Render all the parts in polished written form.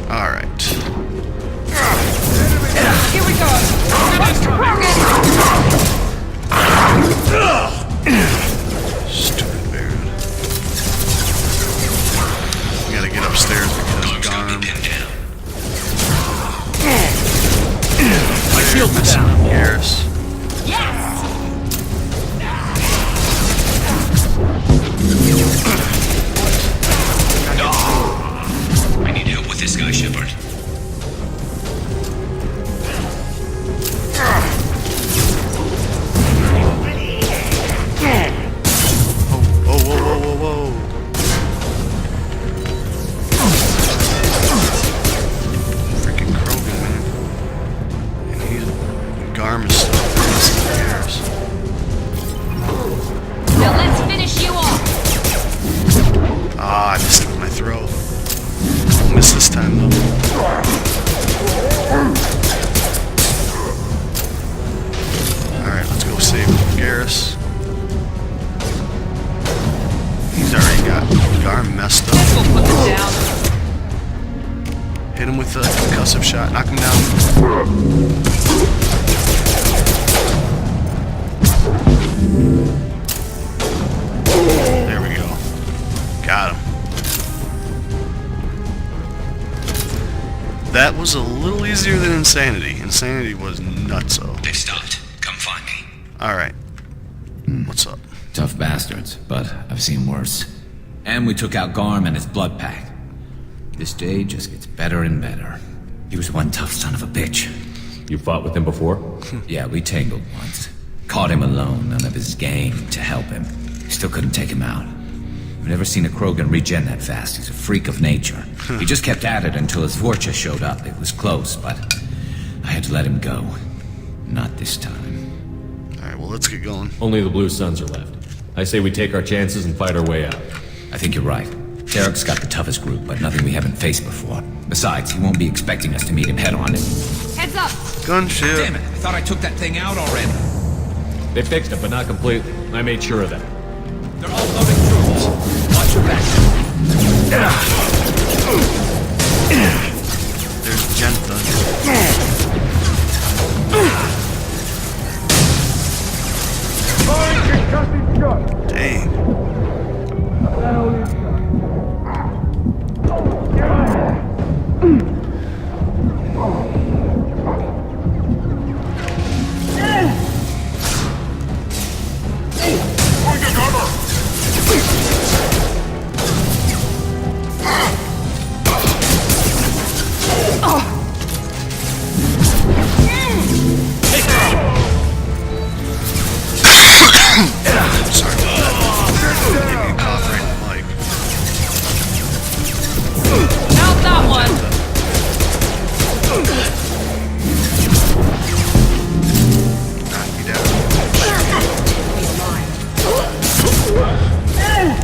Alright. Here we go! Stupid Baron. We gotta get upstairs because Garm. My shield's down. Garrus. Yes! I need help with this guy, Shepard. Whoa, whoa, whoa, whoa, whoa. Freaking Krogan, man. And he's... Garm is still missing Garrus. Now let's finish you off! Ah, I missed it with my throw. Won't miss this time, though. Alright, let's go save Garrus. He's already got Garm messed up. We'll put them down. Hit him with the concussive shot. Knock him down. There we go. Got him. That was a little easier than Insanity. Insanity was nutso. They've stopped. Come find me. Alright. What's up? Tough bastards, but I've seen worse. And we took out Garm and his blood pack. This day just gets better and better. He was one tough son of a bitch. You fought with him before? Yeah, we tangled once. Caught him alone, none of his gang to help him. Still couldn't take him out. I've never seen a Krogan regen that fast. He's a freak of nature. He just kept at it until his Vorcha showed up. It was close, but I had to let him go. Not this time. Alright, well, let's get going. Only the Blue Suns are left. I say we take our chances and fight our way out. I think you're right. Derek's got the toughest group, but nothing we haven't faced before. Besides, he won't be expecting us to meet him head-on. Heads up! Gunship. Damn it, I thought I took that thing out already. They fixed it, but not completely. I made sure of that. They're all loading troops. Watch your back. There's Genta. Dang. Sorry about that. Gave me a cough right in the mic. Out that one! Knock me down.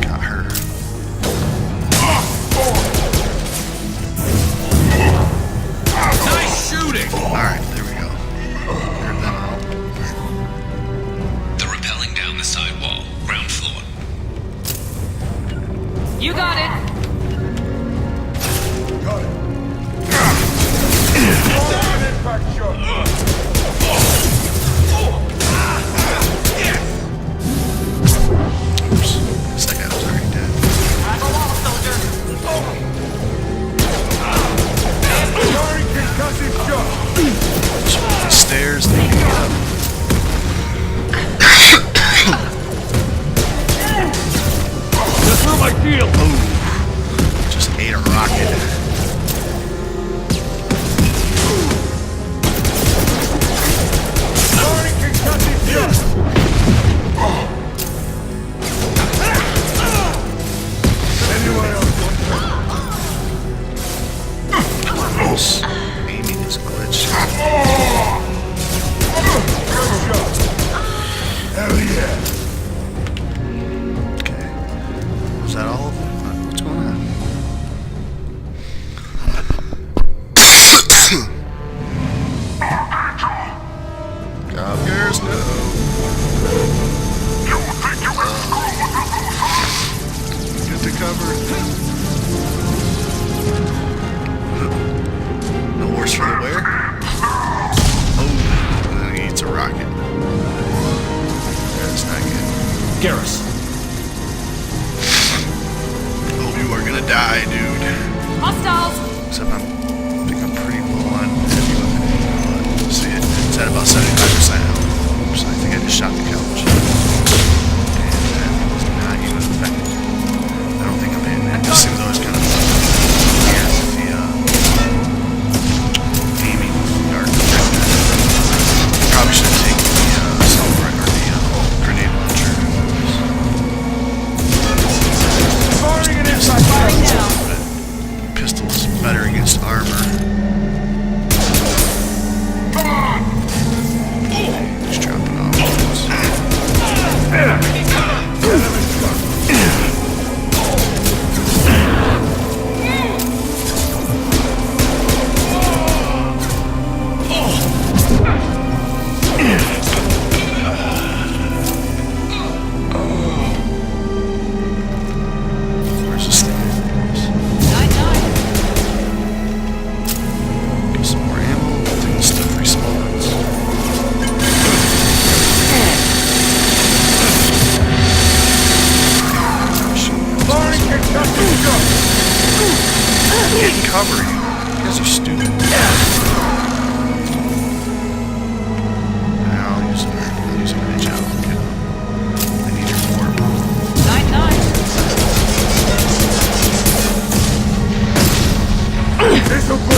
Got her. Nice shooting! Alright, there we go. Cleared them out. They're rappelling down the side wall. Ground floor. You got it! Oops. Guess that guy was already dead. The stairs, they can get up. Just through my shield! Oh, just ate a rocket. Gross. Aiming is glitched. Hell yeah. Okay. Was that all of them? What's going on? God, Garrus, no. Get to cover. It's better against armor. He's dropping off. Where's this thing? 9-9. Get some more ammo. I think stuff respawns. Get cover, you guys are stupid. I'll use a mage out. I need your more. 9-9.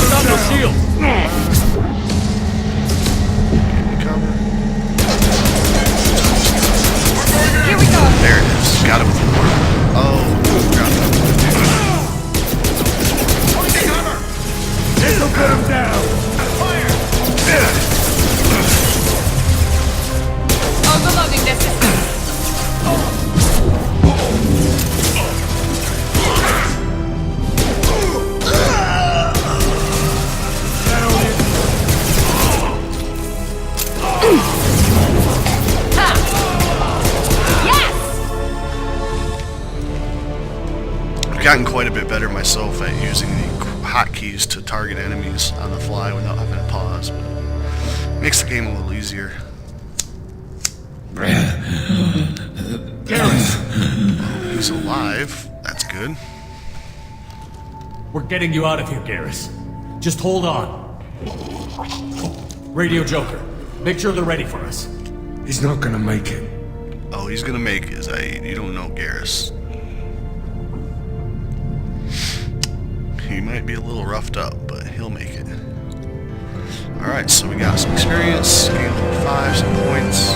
Stop the shield! Get cover. Here we go. There it is. Got it with the more. Oh, got it. This'll put him down! Fire! Overloading the system. I've gotten quite a bit better myself at using the hotkeys to target enemies on the fly without having to pause, but it makes the game a little easier. Garrus! He's alive. That's good. We're getting you out of here, Garrus. Just hold on. Radio Joker, make sure they're ready for us. He's not gonna make it. Oh, he's gonna make it. You don't know Garrus. He might be a little roughed up, but he'll make it. Alright, so we got some experience, gained level 5, some points.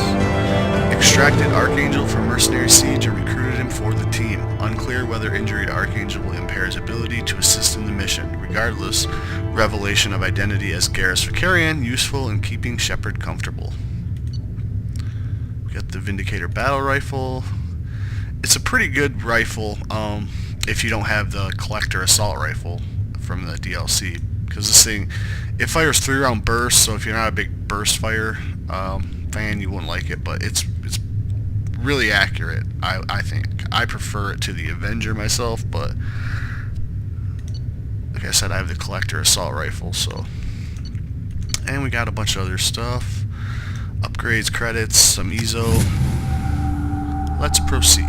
Extracted Archangel from Mercenary Siege and recruited him for the team. Unclear whether injury to Archangel will impair his ability to assist in the mission. Regardless, revelation of identity as Garrus Vicarian, useful in keeping Shepard comfortable. We got the Vindicator Battle Rifle. It's a pretty good rifle, if you don't have the Collector Assault Rifle from the DLC, because this thing, it fires 3-round bursts, so if you're not a big burst fire fan, you wouldn't like it, but it's really accurate, I think. I prefer it to the Avenger myself, but like I said, I have the Collector Assault Rifle, so. And we got a bunch of other stuff. Upgrades, credits, some EZO. Let's proceed.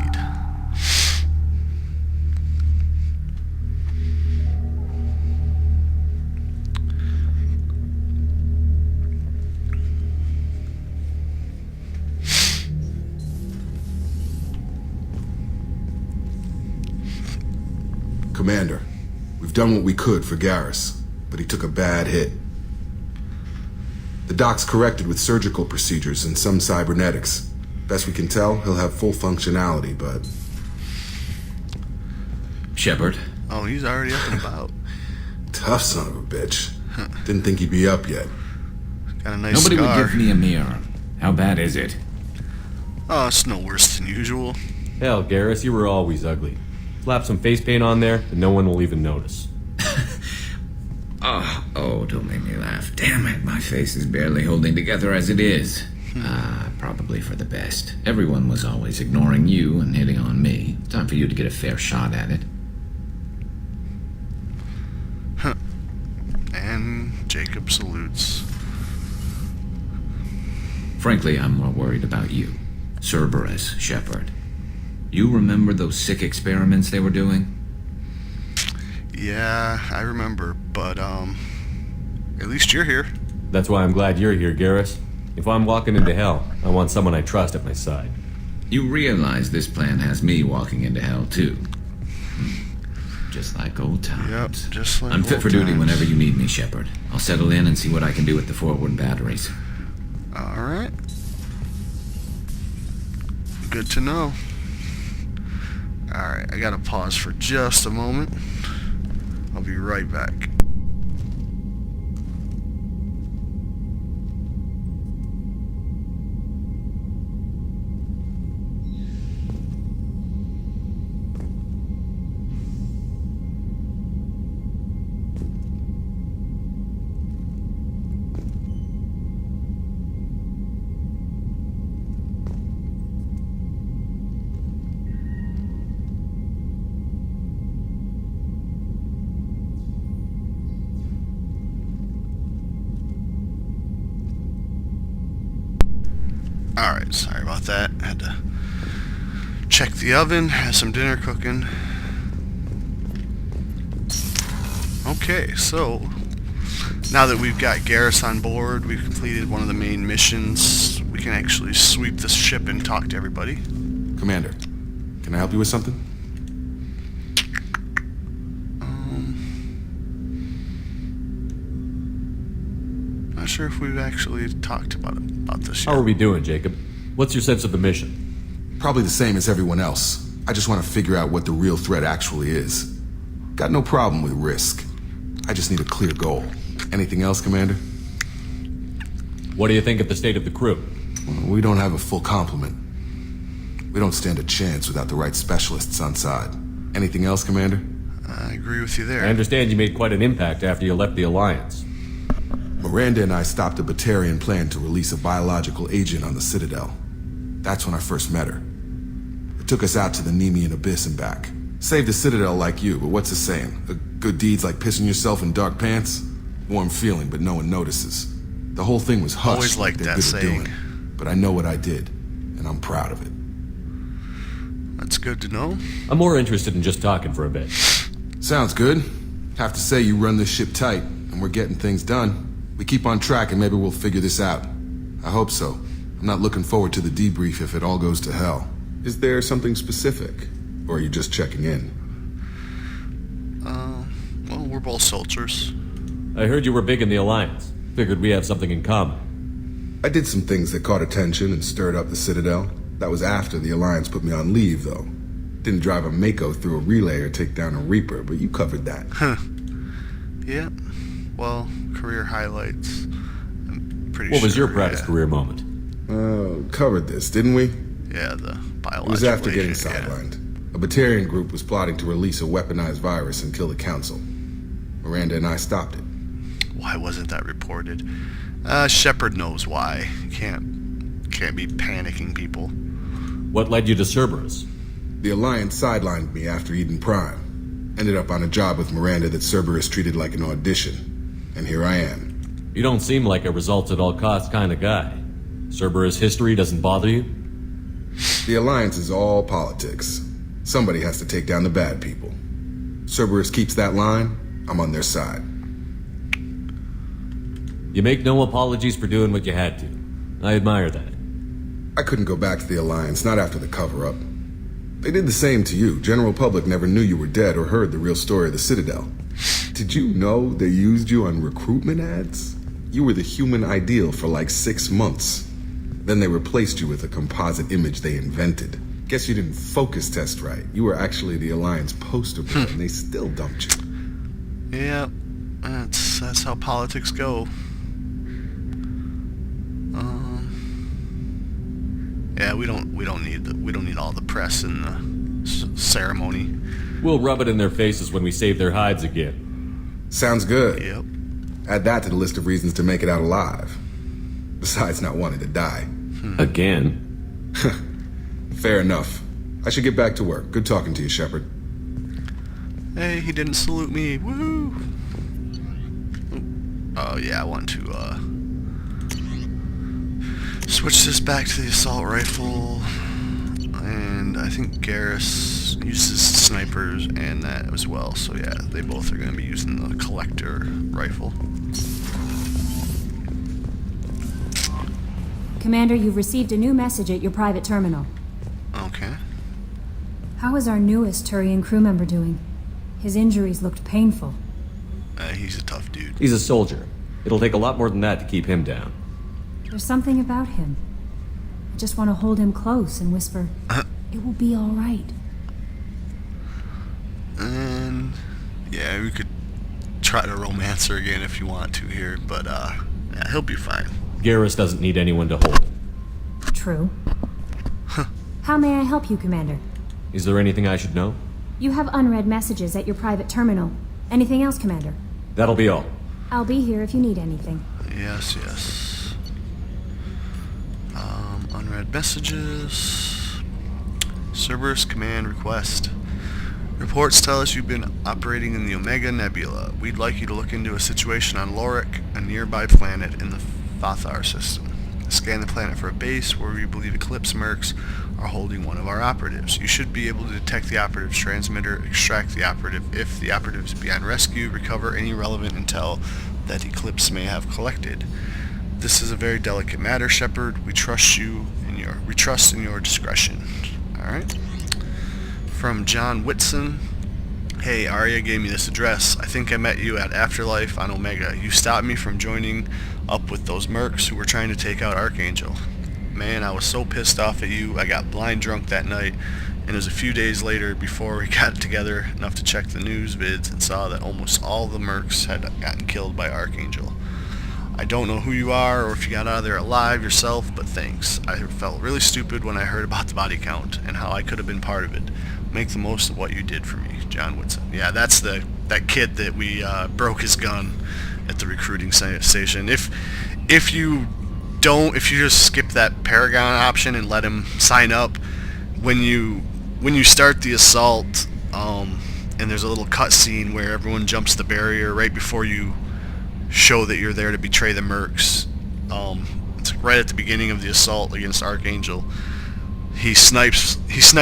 Commander, we've done what we could for Garrus, but he took a bad hit. The doc's corrected with surgical procedures and some cybernetics. Best we can tell, he'll have full functionality, but... Shepard? Oh, he's already up and about. Tough son of a bitch. Didn't think he'd be up yet. Got a nice Nobody scar. would give me a mirror. How bad is it? Oh, it's no worse than usual. Hell, Garrus, you were always ugly. Slap some face paint on there, and no one will even notice. Oh, don't make me laugh. Damn it, my face is barely holding together as it is. Probably for the best. Everyone was always ignoring you and hitting on me. Time for you to get a fair shot at it. And Jacob salutes. Frankly, I'm more worried about you. Cerberus, Shepard. You remember those sick experiments they were doing? Yeah, I remember, but at least you're here. That's why I'm glad you're here, Garrus. If I'm walking into hell, I want someone I trust at my side. You realize this plan has me walking into hell, too. Just like old times. Yep, just like I'm fit old for duty times. whenever you need me, Shepard. I'll settle in and see what I can do with the forward batteries. Alright. Good to know. Alright, I gotta pause for just a moment. I'll be right back. Alright, sorry about that. I had to check the oven, have some dinner cooking. Okay, so now that we've got Garrus on board, we've completed one of the main missions, we can actually sweep the ship and talk to everybody. Commander, can I help you with something? Not sure if we've actually talked about this yet. How are we doing, Jacob? What's your sense of the mission? Probably the same as everyone else. I just want to figure out what the real threat actually is. Got no problem with risk. I just need a clear goal. Anything else, Commander? What do you think of the state of the crew? Well, we don't have a full complement. We don't stand a chance without the right specialists on side. Anything else, Commander? I agree with you there. I understand you made quite an impact after you left the Alliance. Miranda and I stopped a Batarian plan to release a biological agent on the Citadel. That's when I first met her. It took us out to the Nemean Abyss and back. Saved the Citadel like you, but what's the saying? A good deed's like pissing yourself in dark pants? Warm feeling, but no one notices. The whole thing was hushed. Always liked they're that good at saying. doing. But I know what I did, and I'm proud of it. That's good to know. I'm more interested in just talking for a bit. Sounds good. Have to say you run this ship tight, and we're getting things done. We keep on track and maybe we'll figure this out. I hope so. I'm not looking forward to the debrief if it all goes to hell. Is there something specific? Or are you just checking in? Well, we're both soldiers. I heard you were big in the Alliance. Figured we have something in common. I did some things that caught attention and stirred up the Citadel. That was after the Alliance put me on leave, though. Didn't drive a Mako through a relay or take down a Reaper, but you covered that. Yeah. Well, career highlights. I'm pretty What sure. was your proudest career moment? Covered this, didn't we? Yeah, the biological It was after getting agent, yeah. sidelined. A Batarian group was plotting to release a weaponized virus and kill the Council. Miranda and I stopped it. Why wasn't that reported? Shepard knows why. Can't be panicking people. What led you to Cerberus? The Alliance sidelined me after Eden Prime. Ended up on a job with Miranda that Cerberus treated like an audition. And here I am. You don't seem like a results at all costs kind of guy. Cerberus history doesn't bother you? The Alliance is all politics. Somebody has to take down the bad people. Cerberus keeps that line, I'm on their side. You make no apologies for doing what you had to. I admire that. I couldn't go back to the Alliance, not after the cover-up. They did the same to you. General public never knew you were dead or heard the real story of the Citadel. Did you know they used you on recruitment ads? You were the human ideal for like 6 months. Then they replaced you with a composite image they invented. Guess you didn't focus test right. You were actually the Alliance poster boy, and they still dumped you. Yeah, that's how politics go. Yeah, we don't need all the press and the ceremony. We'll rub it in their faces when we save their hides again. Sounds good. Yep. Add that to the list of reasons to make it out alive. Besides not wanting to die. Again? Fair enough. I should get back to work. Good talking to you, Shepard. Hey, he didn't salute me. Woo! Oh yeah, I want to switch this back to the assault rifle, and I think Garrus uses snipers and that as well. So yeah, they both are going to be using the collector rifle. Commander, you've received a new message at your private terminal. Okay. How is our newest Turian crew member doing? His injuries looked painful. He's a tough dude. He's a soldier. It'll take a lot more than that to keep him down. There's something about him. I just want to hold him close and whisper, it will be all right. And yeah, we could try to romance her again if you want to here, but yeah, he'll be fine. Garrus doesn't need anyone to hold. True. How may I help you, Commander? Is there anything I should know? You have unread messages at your private terminal. Anything else, Commander? That'll be all. I'll be here if you need anything. Yes. Unread messages. Cerberus command request. Reports tell us you've been operating in the Omega Nebula. We'd like you to look into a situation on Lorik, a nearby planet in the Fathar system. Scan the planet for a base where we believe Eclipse mercs are holding one of our operatives. You should be able to detect the operative's transmitter, extract the operative if the operative is beyond rescue, recover any relevant intel that Eclipse may have collected. This is a very delicate matter, Shepard. We trust in your discretion. Alright. From John Whitson. Hey, Arya gave me this address. I think I met you at Afterlife on Omega. You stopped me from joining up with those mercs who were trying to take out Archangel. Man, I was so pissed off at you. I got blind drunk that night, and it was a few days later before we got together enough to check the news vids and saw that almost all the mercs had gotten killed by Archangel. I don't know who you are or if you got out of there alive yourself, but thanks. I felt really stupid when I heard about the body count and how I could have been part of it. Make the most of what you did for me, John Whitson. Yeah, that's that kid that we broke his gun at the recruiting station. If you just skip that Paragon option and let him sign up, when you start the assault, and there's a little cutscene where everyone jumps the barrier right before you show that you're there to betray the mercs. It's right at the beginning of the assault against Archangel. He snipes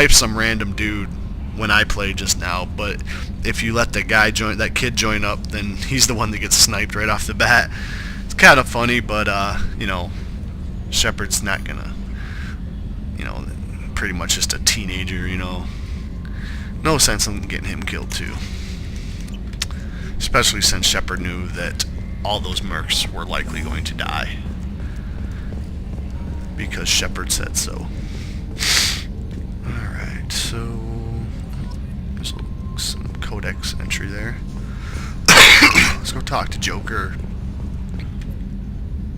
some random dude when I played just now, but if you let that kid join up, then he's the one that gets sniped right off the bat. It's kind of funny, but Shepard's not gonna, pretty much just a teenager, no sense in getting him killed too. Especially since Shepard knew that all those mercs were likely going to die because Shepard said so. Alright, so there's some codex entry there. Let's go talk to Joker.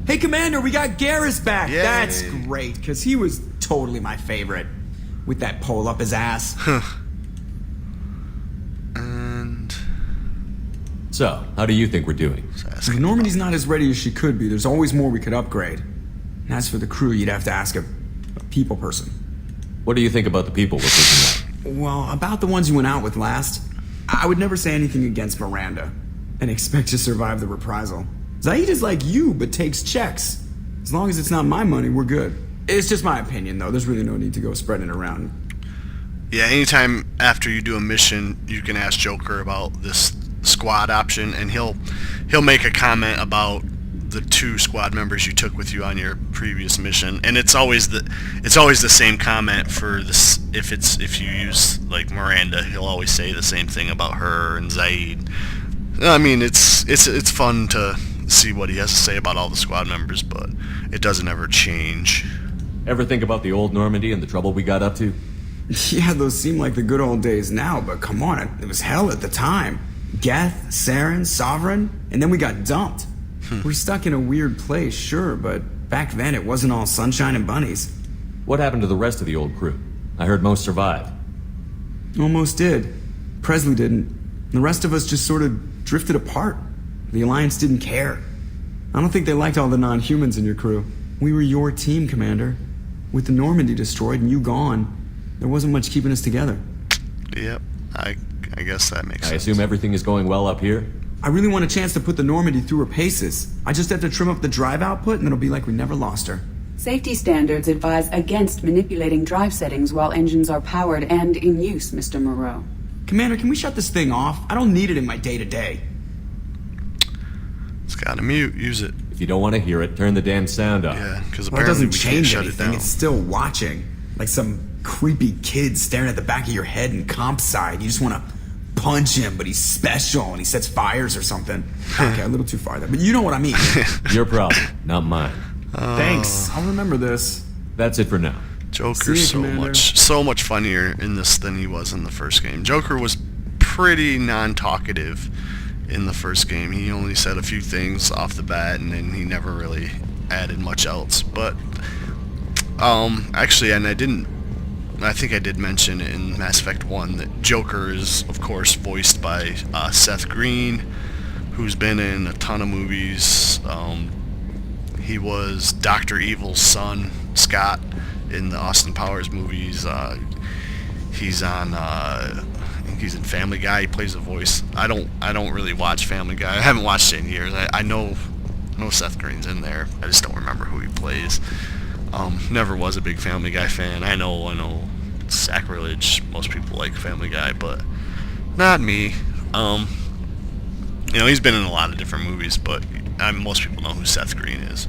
Hey, Commander, we got Garrus back. Yay. That's great, because he was totally my favorite. With that pole up his ass. And So, how do you think we're doing? Normandy's not as ready as she could be. There's always more we could upgrade. And as for the crew, you'd have to ask a people person. What do you think about the people we're picking up? Well, about the ones you went out with last, I would never say anything against Miranda and expect to survive the reprisal. Zaid is like you, but takes checks. As long as it's not my money, we're good. It's just my opinion, though. There's really no need to go spreading it around. yeah, anytime after you do a mission, you can ask Joker about this squad option, and he'll make a comment about the 2 squad members you took with you on your previous mission, and it's always the same comment for this. If you use like Miranda, he'll always say the same thing about her and Zaid. I mean, it's fun to see what he has to say about all the squad members, but it doesn't ever change. Ever think about the old Normandy and the trouble we got up to? Yeah, those seem like the good old days now, but come on, it was hell at the time. Geth, Saren, Sovereign, and then we got dumped. We're stuck in a weird place, sure, but back then it wasn't all sunshine and bunnies. What happened to the rest of the old crew? I heard most survived. Almost did. Presley didn't. The rest of us just sort of drifted apart. The Alliance didn't care. I don't think they liked all the non-humans in your crew. We were your team, Commander. With the Normandy destroyed and you gone, there wasn't much keeping us together. Yep, I guess that makes sense. I assume everything is going well up here? I really want a chance to put the Normandy through her paces. I just have to trim up the drive output and it'll be like we never lost her. Safety standards advise against manipulating drive settings while engines are powered and in use, Mr. Moreau. Commander, can we shut this thing off? I don't need it in my day-to-day. It's got to mute. Use it. If you don't want to hear it, turn the damn sound off. Yeah, because Well, it apparently doesn't we can't change shut it anything. down. It's still watching. Like some creepy kid staring at the back of your head in comp side. You just want to punch him, but he's special and he sets fires or something. Okay, a little too far there, but you know what I mean. Your problem, not mine. Thanks. I'll remember this. That's it for now. Joker's See you, Commander. so much funnier in this than he was in the first game. Joker was pretty non-talkative in the first game. He only said a few things off the bat, and then he never really added much else. But actually, and I think I did mention in Mass Effect 1 that Joker is, of course, voiced by Seth Green, who's been in a ton of movies. He was Dr. Evil's son, Scott, in the Austin Powers movies. He's on, I think he's in Family Guy. He plays the voice. I don't really watch Family Guy. I haven't watched it in years. I know Seth Green's in there. I just don't remember who he plays. Never was a big Family Guy fan. I know, it's sacrilege. Most people like Family Guy, but not me. He's been in a lot of different movies, but most people know who Seth Green is.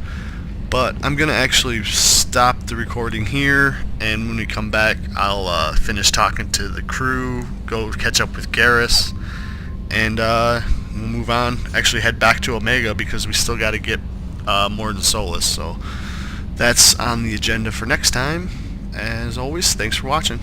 But I'm gonna actually stop the recording here, and when we come back, I'll finish talking to the crew, go catch up with Garrus, and we'll move on. Actually, head back to Omega because we still got to get more than Solus. So that's on the agenda for next time. As always, thanks for watching.